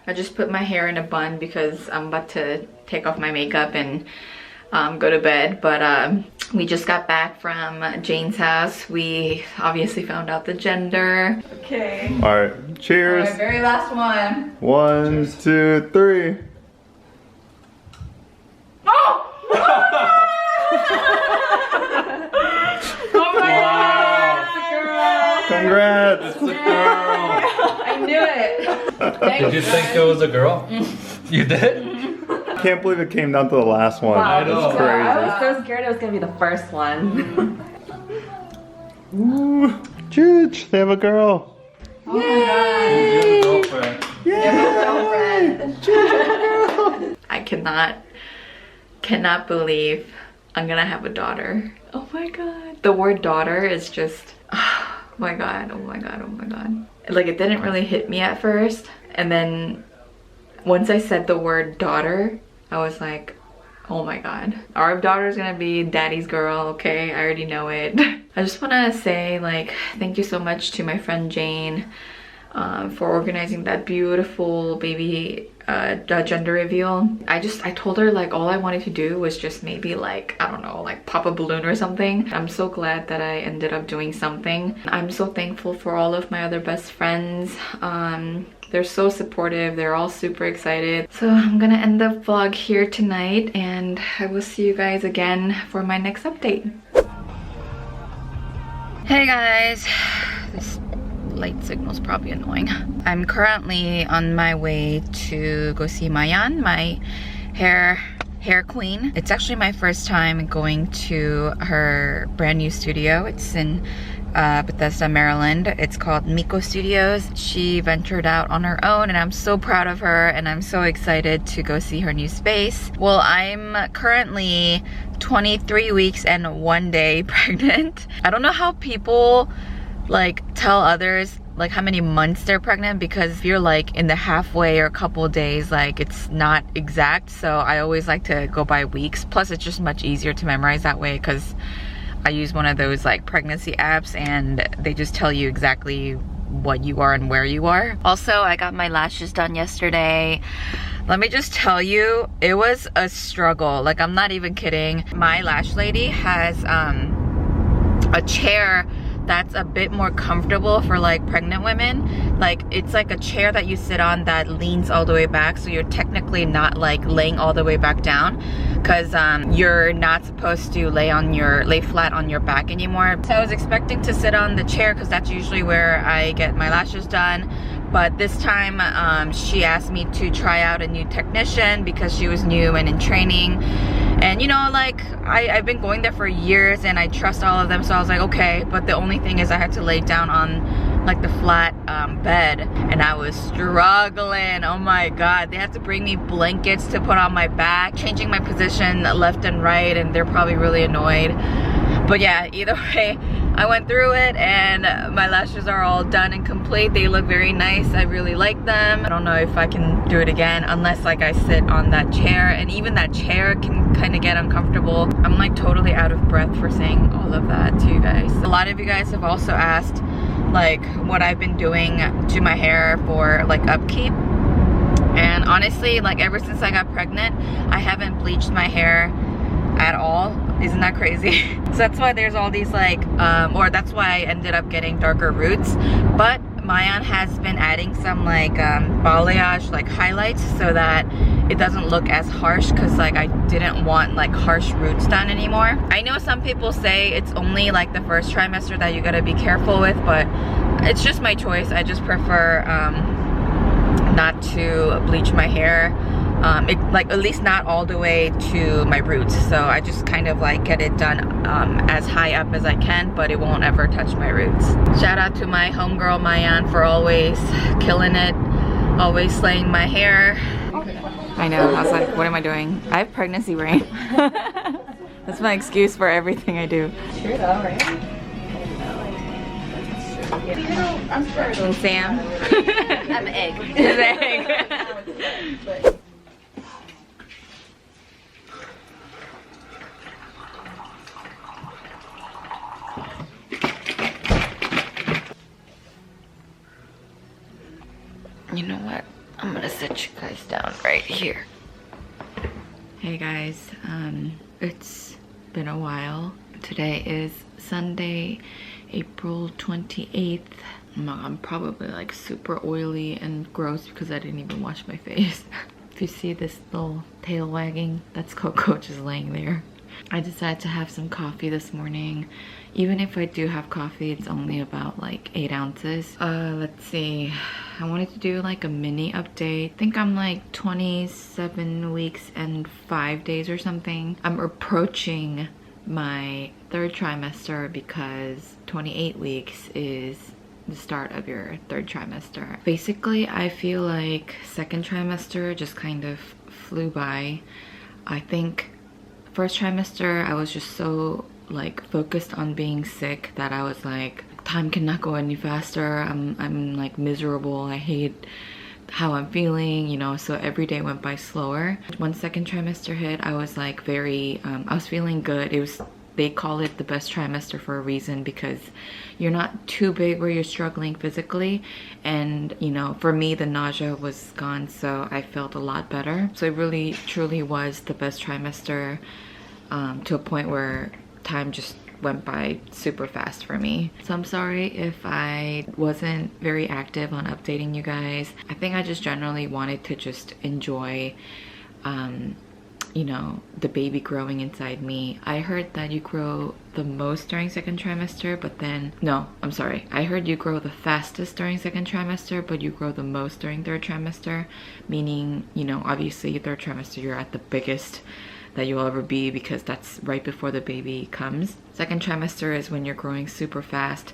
I just put my hair in a bun because I'm about to take off my makeup and go to bed. But we just got back from Jane's house. We obviously found out the gender. Okay. All right, cheers. All right, very last one. 1, 2, 3. Oh! Oh my God! It's a girl. Congrats. It's a girl. I knew it. Did you think it was a girl? You did? I can't believe it came down to the last one. I know. That's crazy. I was so scared it was gonna be the first one. Ooh, Chooch, they have a girl. Oh my God. You have a girlfriend. Girlfriend. I cannot believe I'm gonna have a daughter. Oh my God. The word daughter is just, oh my God, oh my God, oh my God. Like, it didn't really hit me at first. And then once I said the word daughter, I was like, oh my God. Our daughter is gonna be daddy's girl, okay? I already know it. I just wanna say, like, thank you so much to my friend Jane for organizing that beautiful baby gender reveal. I told her, like, all I wanted to do was just maybe, like, I don't know, like pop a balloon or something. I'm so glad that I ended up doing something. I'm so thankful for all of my other best friends. They're so supportive. They're all super excited. So I'm gonna end the vlog here tonight, and I will see you guys again for my next update. Hey guys, this light signal's probably annoying. I'm currently on my way to go see Mayan, my hair queen. It's actually my first time going to her brand new studio. It's in Bethesda, Maryland. It's called Miko Studios. She ventured out on her own, and I'm so proud of her, and I'm so excited to go see her new space. Well, I'm currently 23 weeks and 1 day pregnant. I don't know how people like tell others like how many months they're pregnant, because if you're like in the halfway or a couple days, like it's not exact. So I always like to go by weeks. Plus it's just much easier to memorize that way, because I use one of those like pregnancy apps and they just tell you exactly what you are and where you are. Also, I got my lashes done yesterday. Let me just tell you, it was a struggle. Like, I'm not even kidding. My lash lady has a chair that's a bit more comfortable for like pregnant women. Like, it's like a chair that you sit on that leans all the way back, so you're technically not like laying all the way back down, because you're not supposed to lay flat on your back anymore. So I was expecting to sit on the chair because that's usually where I get my lashes done. But this time she asked me to try out a new technician because she was new and in training. And you know, like I've been going there for years and I trust all of them, so I was like, okay. But the only thing is I had to lay down on like the flat bed, and I was struggling. Oh my God, they had to bring me blankets to put on my back, changing my position left and right, and they're probably really annoyed. But yeah, either way, I went through it and my lashes are all done and complete. They look very nice. I really like them. I don't know if I can do it again unless like I sit on that chair, and even that chair can kind of get uncomfortable. I'm like totally out of breath for saying all of that to you guys. A lot of you guys have also asked like what I've been doing to my hair for like upkeep. And honestly, like ever since I got pregnant, I haven't bleached my hair at all. Isn't that crazy? So that's why there's all these like or that's why I ended up getting darker roots. But Mayan has been adding some like balayage, like highlights, so that it doesn't look as harsh, because like I didn't want like harsh roots done anymore. I know some people say it's only like the first trimester that you gotta be careful with, but it's just my choice. I just prefer not to bleach my hair, like at least not all the way to my roots. So I just kind of like get it done as high up as I can, but it won't ever touch my roots. Shout out to my homegirl Mayan for always killing it, always slaying my hair. I know, I was like, what am I doing? I have pregnancy brain. That's my excuse for everything I do. True though, right? I'm sure. And Sam? I'm an egg. His egg. You know what? I'm gonna set you guys down right here. Hey guys, it's been a while. Today is Sunday, April 28th. I'm probably like super oily and gross because I didn't even wash my face. If you see this little tail wagging, that's Coco just laying there. I decided to have some coffee this morning. Even if I do have coffee, it's only about like 8 ounces. Let's see. I wanted to do like a mini update. I think I'm like 27 weeks and 5 days or something. I'm approaching my 3rd trimester because 28 weeks is the start of your 3rd trimester. Basically, I feel like 2nd trimester just kind of flew by. I think 1st trimester, I was just so like focused on being sick that I was like, time cannot go any faster. I'm like miserable. I hate how I'm feeling, you know, so every day went by slower. When 2nd trimester hit, I was like very, I was feeling good. They call it the best trimester for a reason because you're not too big where you're struggling physically, and you know, for me the nausea was gone, so I felt a lot better. So it really truly was the best trimester, to a point where time just went by super fast for me. So I'm sorry if I wasn't very active on updating you guys. I think I just generally wanted to just enjoy you know, the baby growing inside me. I heard that you grow the most during 2nd trimester, but then, no, I'm sorry. I heard you grow the fastest during 2nd trimester, but you grow the most during 3rd trimester, meaning, you know, obviously 3rd trimester, you're at the biggest that you'll ever be because that's right before the baby comes. 2nd trimester is when you're growing super fast,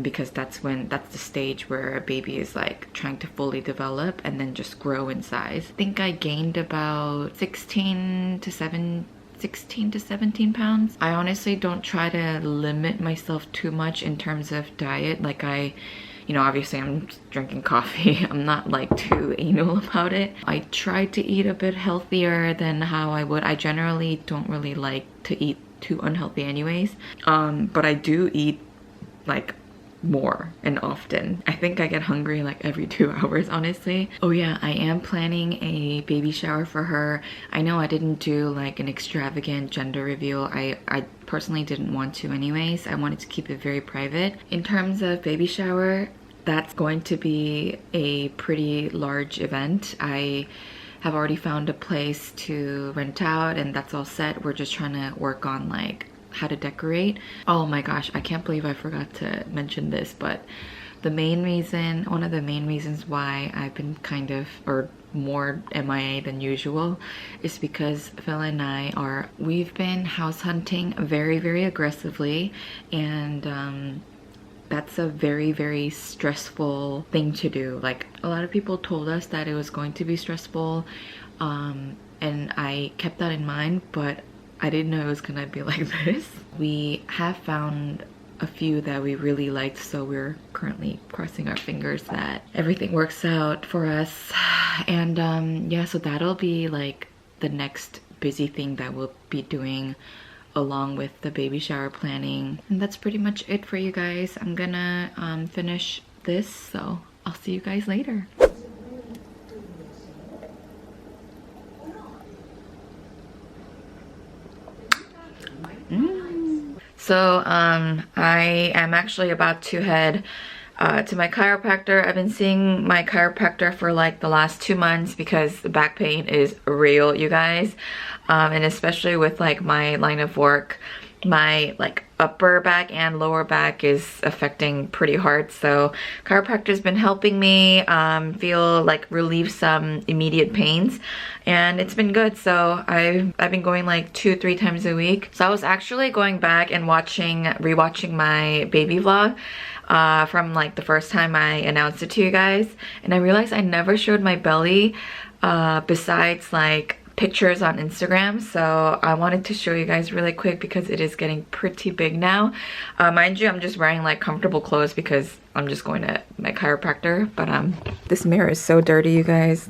because that's the stage where a baby is like trying to fully develop and then just grow in size. I think I gained about 16 to 17 pounds. I honestly don't try to limit myself too much in terms of diet. Like you know, obviously I'm drinking coffee. I'm not like too anal about it. I try to eat a bit healthier than how I would. I generally don't really like to eat too unhealthy anyways. But I do eat like more and often. I think I get hungry like every 2 hours, honestly. Oh yeah, I am planning a baby shower for her. I know I didn't do like an extravagant gender reveal. I personally didn't want to anyways. I wanted to keep it very private. In terms of baby shower, that's going to be a pretty large event. I have already found a place to rent out and that's all set. We're just trying to work on like how to decorate. Oh my gosh, I can't believe I forgot to mention this, but one of the main reasons why I've been kind of, or more MIA than usual, is because Phil and we've been house hunting very, very aggressively, and that's a very, very stressful thing to do. Like, a lot of people told us that it was going to be stressful, and I kept that in mind, but I didn't know it was gonna be like this. We have found a few that we really liked, so we're currently crossing our fingers that everything works out for us. And yeah, so that'll be like the next busy thing that we'll be doing along with the baby shower planning. And that's pretty much it for you guys. I'm gonna finish this, so I'll see you guys later. So I am actually about to head to my chiropractor. I've been seeing my chiropractor for like the last 2 months because the back pain is real, you guys. And especially with like my line of work, my like upper back and lower back is affecting pretty hard. So chiropractor's been helping me feel like relieve some immediate pains, and it's been good. So I've been going like 2-3 times a week. So I was actually going back and rewatching my baby vlog from like the first time I announced it to you guys, and I realized I never showed my belly besides like pictures on Instagram. So I wanted to show you guys really quick because it is getting pretty big now. Mind you, I'm just wearing like comfortable clothes because I'm just going to my chiropractor. But this mirror is so dirty, you guys.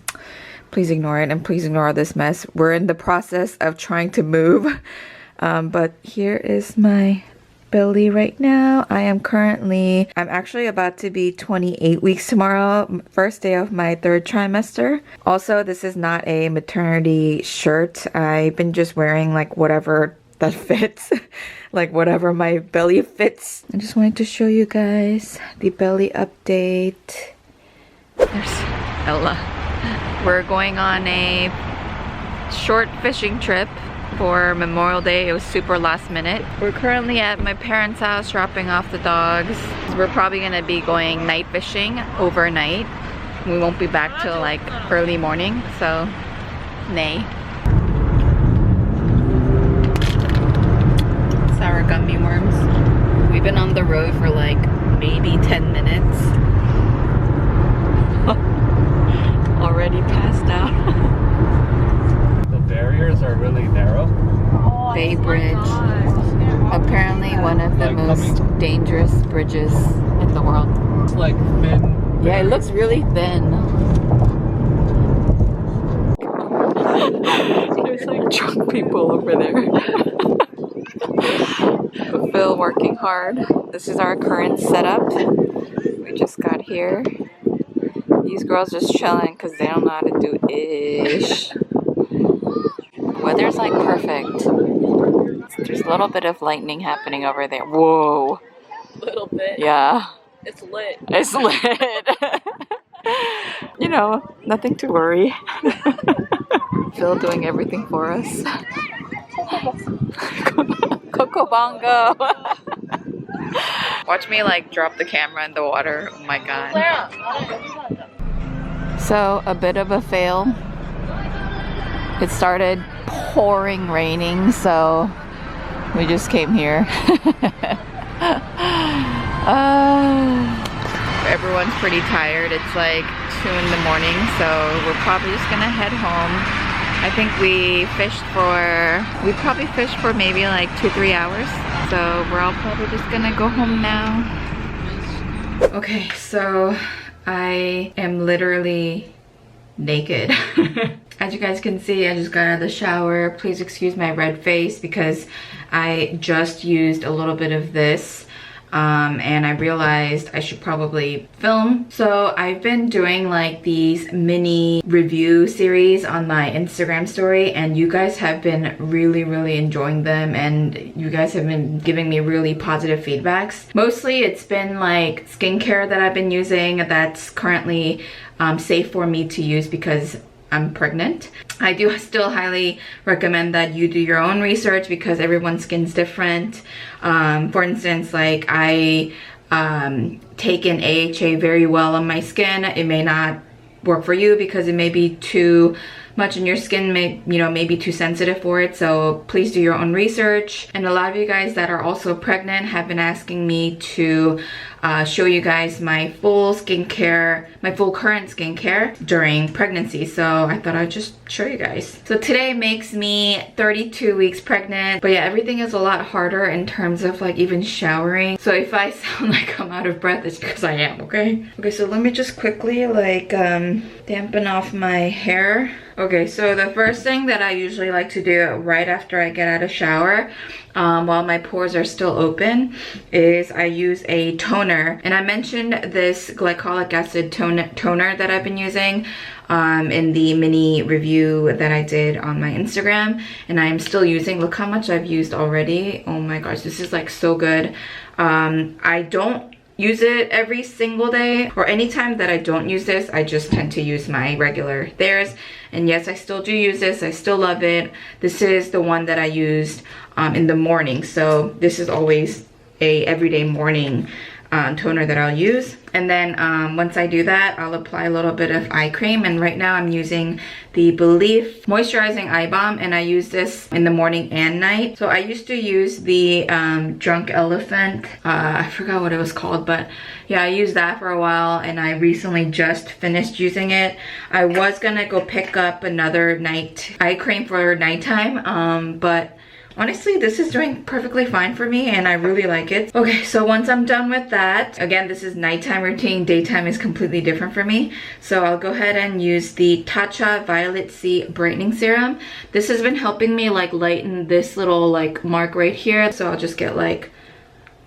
Please ignore it, and please ignore this mess. We're in the process of trying to move. But here is my belly right now. I'm actually about to be 28 weeks tomorrow, first day of my 3rd trimester. Also, this is not a maternity shirt. I've been just wearing like whatever that fits, like whatever my belly fits. I just wanted to show you guys the belly update. There's Ella. We're going on a short fishing trip for Memorial Day. It was super last minute. We're currently at my parents' house dropping off the dogs. We're probably gonna be going night fishing overnight. We won't be back till like early morning, so nay. Sour gummy worms. We've been on the road for like maybe 10 minutes. Already passed out. Barriers are really narrow. Bay Bridge. Apparently one of the most dangerous bridges in the world. It's like thin. Yeah, it looks really thin. There's like drunk people over there. Phil working hard. This is our current setup. We just got here. These girls just chilling because they don't know how to do ish. Weather's like perfect. There's a little bit of lightning happening over there. Whoa. Little bit. Yeah. It's lit. It's lit. You know, nothing to worry. Phil doing everything for us. Coco Bongo. Watch me like drop the camera in the water. Oh my god. So, a bit of a fail. It started pouring raining, so we just came here. Everyone's pretty tired. It's like 2 in the morning, so we're probably just gonna head home. I think we probably fished for maybe like 2-3 hours. So we're all probably just gonna go home now. Okay, so I am literally naked. As you guys can see, I just got out of the shower. Please excuse my red face because I just used a little bit of this and I realized I should probably film. So I've been doing like these mini review series on my Instagram story, and you guys have been really enjoying them, and you guys have been giving me really positive feedbacks. Mostly it's been like skincare that I've been using that's currently safe for me to use because I'm pregnant. I do still highly recommend that you do your own research because everyone's skin's different. For instance, like I take in AHA very well on my skin. It may not work for you because it may be too much in your skin, may be too sensitive for it. So please do your own research. And a lot of you guys that are also pregnant have been asking me to show you guys my full current skincare during pregnancy. So I thought I'd just show you guys. So today makes me 32 weeks pregnant, but yeah, everything is a lot harder in terms of like even showering. So if I sound like I'm out of breath, it's because I am, okay? Okay, so let me just quickly like dampen off my hair. Okay, so the first thing that I usually like to do right after I get out of shower, while my pores are still open, is I use a toner. And I mentioned this glycolic acid toner that I've been using in the mini review that I did on my Instagram, and I'm still using. Look how much I've used already. Oh my gosh, this is like so good. I don't use it every single day, or anytime that I don't use this, I just tend to use my regular Thayers. And yes, I still do use this. I still love it. This is the one that I used in the morning. So this is always a everyday morning toner that I'll use. And then once I do that, I'll apply a little bit of eye cream. And right now I'm using the Belief Moisturizing Eye Balm, and I use this in the morning and night. So I used to use the Drunk Elephant. I forgot what it was called, but yeah, I used that for a while, and I recently just finished using it. I was gonna go pick up another night eye cream for nighttime, but honestly, this is doing perfectly fine for me, and I really like it. Okay, so once I'm done with that, again, this is nighttime routine. Daytime is completely different for me. So I'll go ahead and use the Tatcha Violet C Brightening Serum. This has been helping me like lighten this little like mark right here. So I'll just get like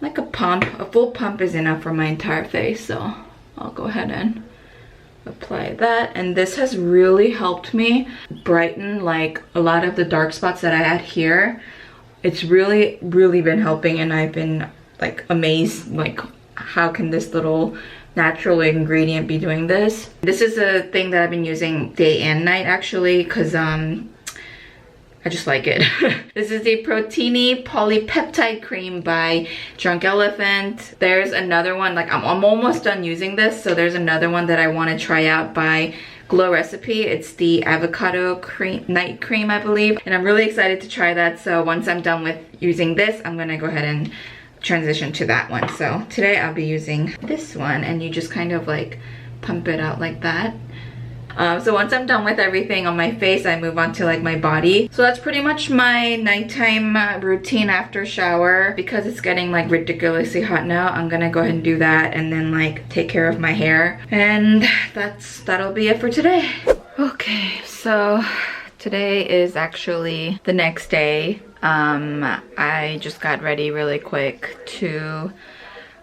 like a pump. A full pump is enough for my entire face, so I'll go ahead and apply that. And this has really helped me brighten like a lot of the dark spots that I had here. It's really been helping, and I've been like amazed, like how can this little natural ingredient be doing this. This is a thing that I've been using day and night actually, because I just like it. This is the Proteini Polypeptide Cream by Drunk Elephant. There's another one, like I'm almost done using this, so there's another one that I want to try out by Glow Recipe. It's the Avocado Cream Night Cream, I believe. And I'm really excited to try that, so once I'm done with using this, I'm gonna go ahead and transition to that one. So today I'll be using this one, and you just kind of like pump it out like that. So once I'm done with everything on my face, I move on to like my body. So that's pretty much my nighttime routine after shower. Because it's getting like ridiculously hot now, I'm gonna go ahead and do that and then like take care of my hair. And that'll be it for today. Okay, so today is actually the next day. I just got ready really quick to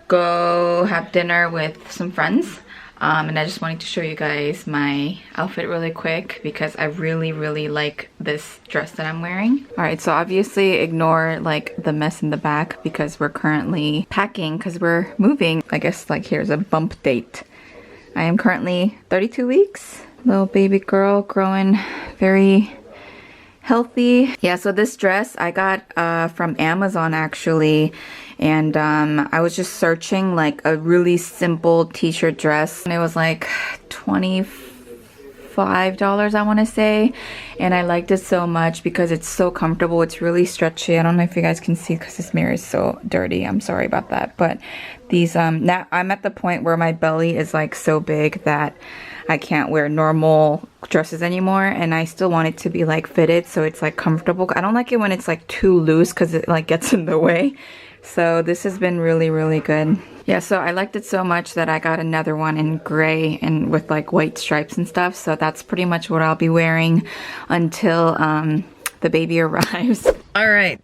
go have dinner with some friends. And I just wanted to show you guys my outfit really quick because I really like this dress that I'm wearing. Alright, so obviously ignore like the mess in the back because we're currently packing because we're moving. I guess like here's a bump date. I am currently 32 weeks. Little baby girl growing very healthy. Yeah, so this dress I got from Amazon actually. And I was just searching like a really simple t-shirt dress, and it was like $25, I want to say. And I liked it so much because it's so comfortable. It's really stretchy. I don't know if you guys can see because this mirror is so dirty. I'm sorry about that. But these now I'm at the point where my belly is like so big that I can't wear normal dresses anymore, and I still want it to be like fitted so it's like comfortable. I don't like it when it's like too loose because it like gets in the way. So this has been really good. Yeah, so I liked it so much that I got another one in gray and with like white stripes and stuff. So that's pretty much what I'll be wearing until the baby arrives. All right.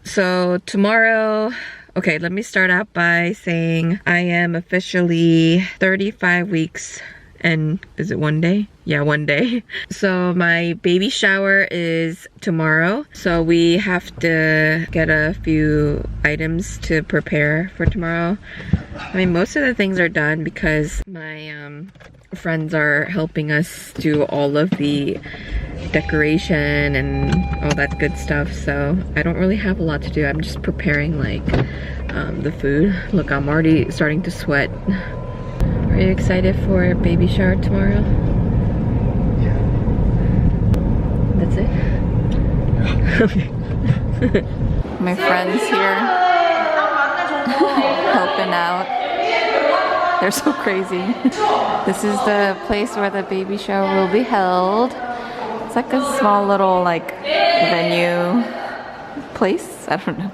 So tomorrow, okay, let me start out by saying I am officially 35 weeks and is it 1 day? Yeah, 1 day. So my baby shower is tomorrow. So we have to get a few items to prepare for tomorrow. I mean, most of the things are done because my friends are helping us do all of the decoration and all that good stuff. So I don't really have a lot to do. I'm just preparing like the food. Look, I'm already starting to sweat. Are you excited for baby shower tomorrow? Yeah. That's it? Okay. My friends here helping out. They're so crazy. This is the place where the baby shower will be held. It's like a small little like venue place. I don't know.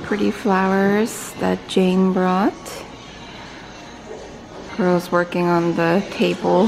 Pretty flowers that Jane brought. Girls working on the table.